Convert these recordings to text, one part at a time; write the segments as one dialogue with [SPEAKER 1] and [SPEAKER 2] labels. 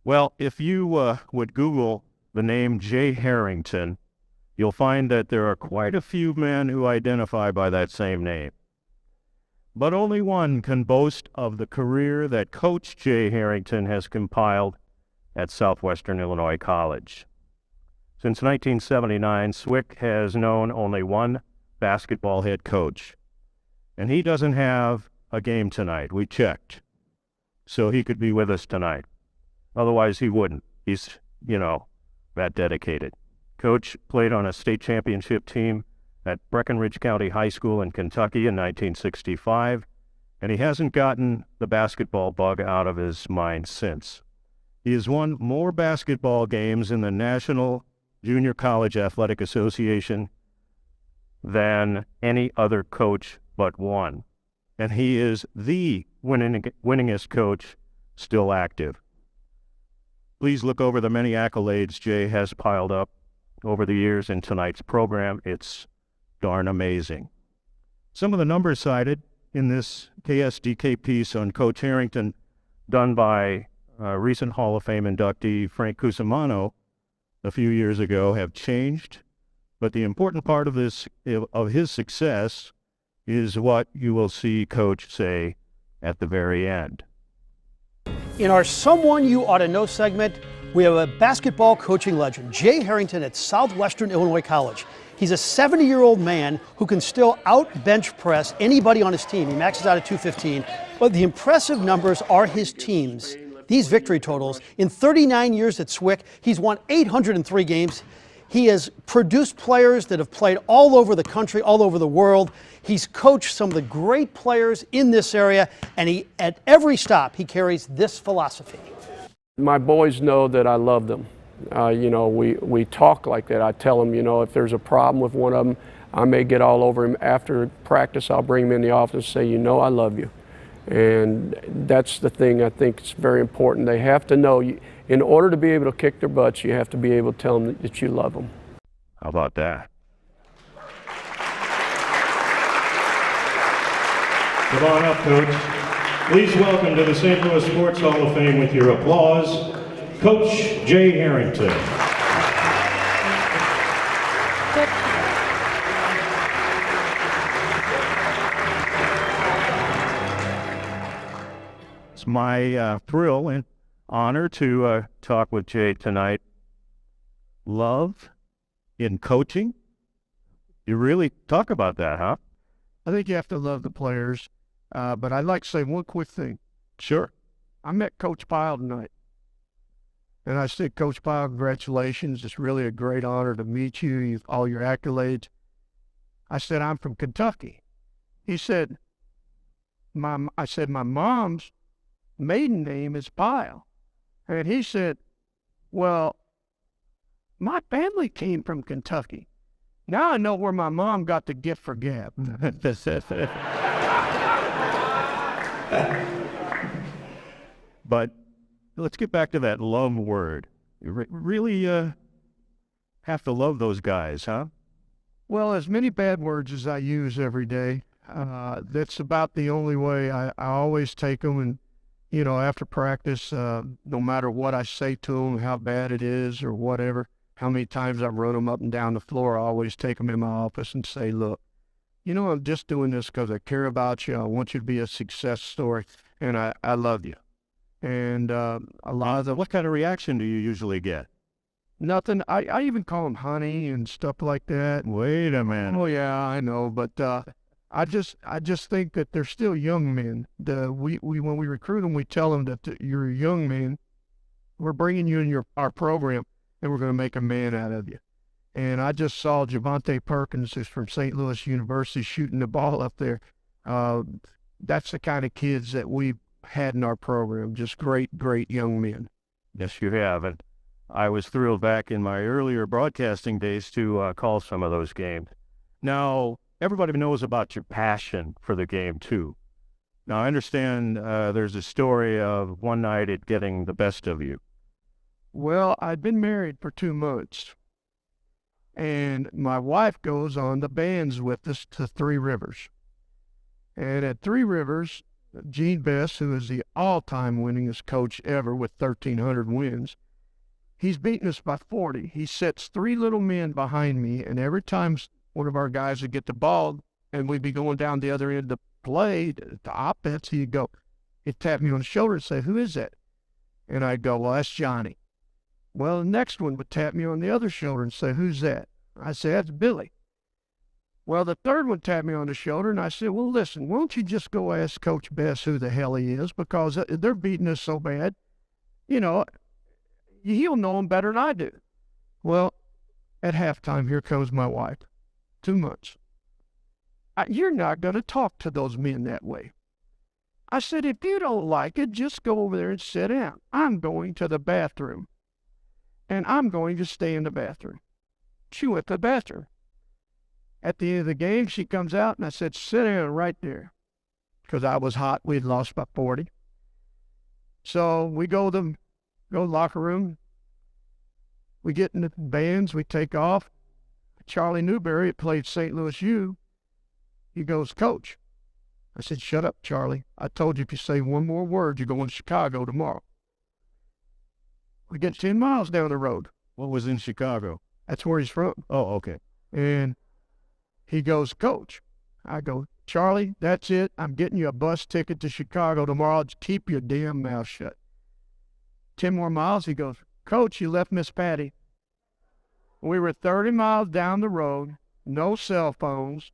[SPEAKER 1] Well, if you would Google the name Jay Harrington, you'll find that there are quite a few men who identify by that same name. But only one can boast of the career that Coach Jay Harrington has compiled at Southwestern Illinois College. Since 1979, SWIC has known only one basketball head coach, and he doesn't have a game tonight. We checked, so he could be with us tonight. Otherwise, he wouldn't. He's, that dedicated. Coach played on a state championship team at Breckinridge County High School in Kentucky in 1965, and he hasn't gotten the basketball bug out of his mind since. He has won more basketball games in the National Junior College Athletic Association than any other coach but one. And he is the winningest coach still active. Please look over the many accolades Jay has piled up over the years in tonight's program. It's darn amazing. Some of the numbers cited in this KSDK piece on Coach Harrington, done by recent Hall of Fame inductee Frank Cusimano a few years ago, have changed, but the important part of his success is what you will see Coach say at the very end.
[SPEAKER 2] In our Someone You Ought to Know segment, we have a basketball coaching legend, Jay Harrington at Southwestern Illinois College. He's a 70-year-old man who can still out-bench press anybody on his team. He maxes out at 215, but the impressive numbers are his team's. These victory totals, in 39 years at SWIC, he's won 803 games. He has produced players that have played all over the country, all over the world. He's coached some of the great players in this area, and at every stop, he carries this philosophy.
[SPEAKER 3] My boys know that I love them. We talk like that. I tell them, if there's a problem with one of them, I may get all over him. After practice, I'll bring him in the office and say, I love you. And that's the thing I think is very important. They have to know, in order to be able to kick their butts, you have to be able to tell them that you love them.
[SPEAKER 1] How about that? Come on up, Coach. Please welcome to the St. Louis Sports Hall of Fame with your applause, Coach Jay Harrington. It's my thrill and honor to talk with Jay tonight. Love in coaching? You really talk about that, huh?
[SPEAKER 4] I think you have to love the players, but I'd like to say one quick thing.
[SPEAKER 1] Sure.
[SPEAKER 4] I met Coach Pyle tonight, and I said, Coach Pyle, congratulations. It's really a great honor to meet you, all your accolades. I said, I'm from Kentucky. He said, I said, my mom's maiden name is Pyle. And he said, well, my family came from Kentucky. Now I know where my mom got the gift for gab.
[SPEAKER 1] But let's get back to that love word. You really have to love those guys, huh?
[SPEAKER 4] Well, as many bad words as I use every day, that's about the only way. I always take them, and after practice, no matter what I say to them, how bad it is or whatever, how many times I run them up and down the floor, I always take them in my office and say, look, I'm just doing this because I care about you. I want you to be a success story, and I love you. And a lot of
[SPEAKER 1] what kind of reaction do you usually get?
[SPEAKER 4] Nothing. I even call them honey and stuff like that.
[SPEAKER 1] Wait a minute.
[SPEAKER 4] Oh, yeah, I know, but I just think that they're still young men. When we recruit them, we tell them that you're a young man. We're bringing you in our program, and we're going to make a man out of you. And I just saw Javante Perkins, who's from St. Louis University, shooting the ball up there. That's the kind of kids that we've had in our program, just great, great young men.
[SPEAKER 1] Yes, you have. And I was thrilled back in my earlier broadcasting days to call some of those games. Now, everybody knows about your passion for the game, too. Now, I understand there's a story of one night it getting the best of you.
[SPEAKER 4] Well, I'd been married for 2 months, and my wife goes on the bands with us to Three Rivers. And at Three Rivers, Gene Best, who is the all-time winningest coach ever with 1,300 wins, he's beaten us by 40. He sets 3 little men behind me, and every time one of our guys would get the ball and we'd be going down the other end to play, the offense, he'd tap me on the shoulder and say, "Who is that?" And I'd go, "Well, that's Johnny." Well, the next one would tap me on the other shoulder and say, "Who's that?" I said, "That's Billy." Well, the third one tapped me on the shoulder, and I said, "Well, listen, why don't you just go ask Coach Best who the hell he is, because they're beating us so bad. You know, he'll know him better than I do." Well, at halftime, here comes my wife. 2 months. "You're not going to talk to those men that way." I said, "If you don't like it, just go over there and sit down. I'm going to the bathroom, and I'm going to stay in the bathroom." She went to the bathroom. At the end of the game, she comes out, and I said, "Sit down right there," because I was hot. We had lost by 40. So we go to the locker room. We get in the bands. We take off. Charlie Newberry had played St. Louis U. He goes, "Coach." I said, "Shut up, Charlie. I told you if you say one more word, you're going to Chicago tomorrow." We get 10 miles down the road.
[SPEAKER 1] What was in Chicago?
[SPEAKER 4] That's where he's from.
[SPEAKER 1] Oh, okay.
[SPEAKER 4] And he goes, "Coach." I go, "Charlie, that's it. I'm getting you a bus ticket to Chicago tomorrow. Just keep your damn mouth shut." 10 more miles. He goes, "Coach, you left Miss Patty." We were 30 miles down the road, no cell phones.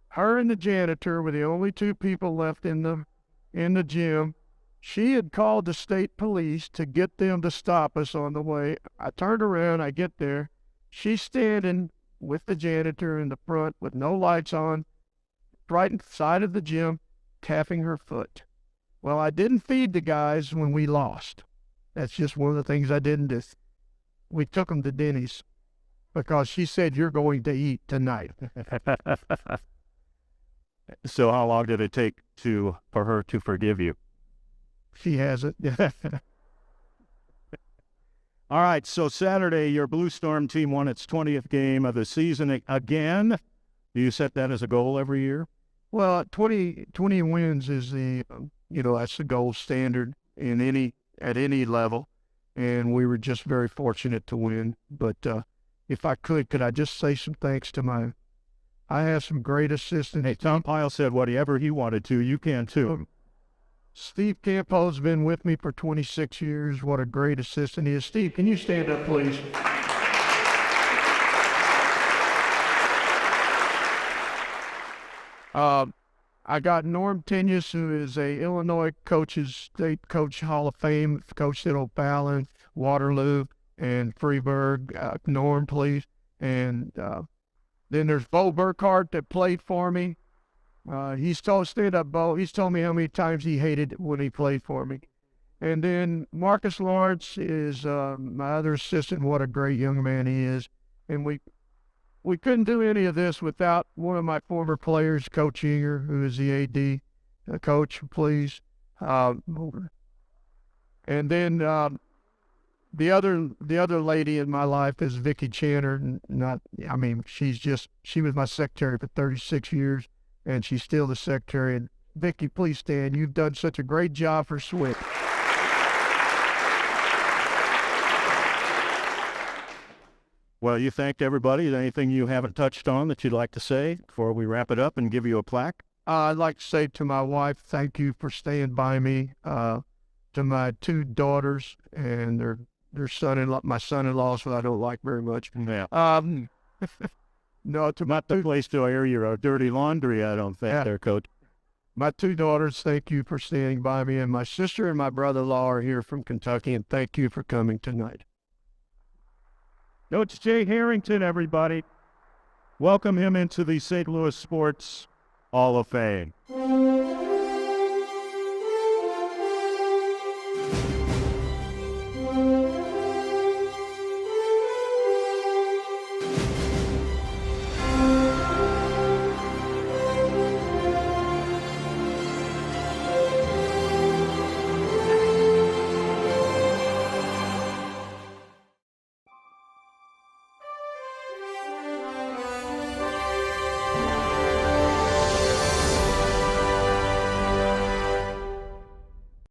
[SPEAKER 4] Her and the janitor were the only 2 people left in the gym. She had called the state police to get them to stop us on the way. I turned around, I get there. She's standing with the janitor in the front with no lights on, right inside of the gym, tapping her foot. Well, I didn't feed the guys when we lost. That's just one of the things I didn't do. We took them to Denny's because she said, "You're going to eat tonight."
[SPEAKER 1] So how long did it take for her to forgive you?
[SPEAKER 4] She hasn't.
[SPEAKER 1] All right, so Saturday, your Blue Storm team won its 20th game of the season again. Do you set that as a goal every year?
[SPEAKER 4] Well, 20 wins is that's the gold standard at any level, and we were just very fortunate to win. But if I could I just say some thanks to I have some great assistants.
[SPEAKER 1] Hey, Tom Pyle said whatever he wanted to. You can too.
[SPEAKER 4] Steve Campo's been with me for 26 years. What a great assistant he is. Steve, can you stand up, please? I got Norm Tenius, who is a Illinois State Coach Hall of Fame, coached at O'Fallon, Waterloo, and Freeburg. Norm, please. And then there's Bo Burkhart that played for me. Stand up, Bo. He's told me how many times he hated it when he played for me. And then Marcus Lawrence is my other assistant. What a great young man he is. And we couldn't do any of this without one of my former players, Coach Enger, who is the AD. Coach, please. And then the other lady in my life is Vicki Channer. She was my secretary for 36 years, and she's still the secretary. And Vicki, please stand. You've done such a great job for SWIC.
[SPEAKER 1] Well, you thanked everybody. Is there anything you haven't touched on that you'd like to say before we wrap it up and give you a plaque?
[SPEAKER 4] I'd like to say to my wife, thank you for staying by me. To my 2 daughters and their son-in-law, my son-in-law, who I don't like very much.
[SPEAKER 1] Yeah.
[SPEAKER 4] No, to my
[SPEAKER 1] Not the place to air your dirty laundry, I don't think, there, Coach.
[SPEAKER 4] My 2 daughters, thank you for standing by me. And my sister and my brother-in-law are here from Kentucky, and thank you for coming tonight.
[SPEAKER 1] Coach Jay Harrington, everybody. Welcome him into the St. Louis Sports Hall of Fame.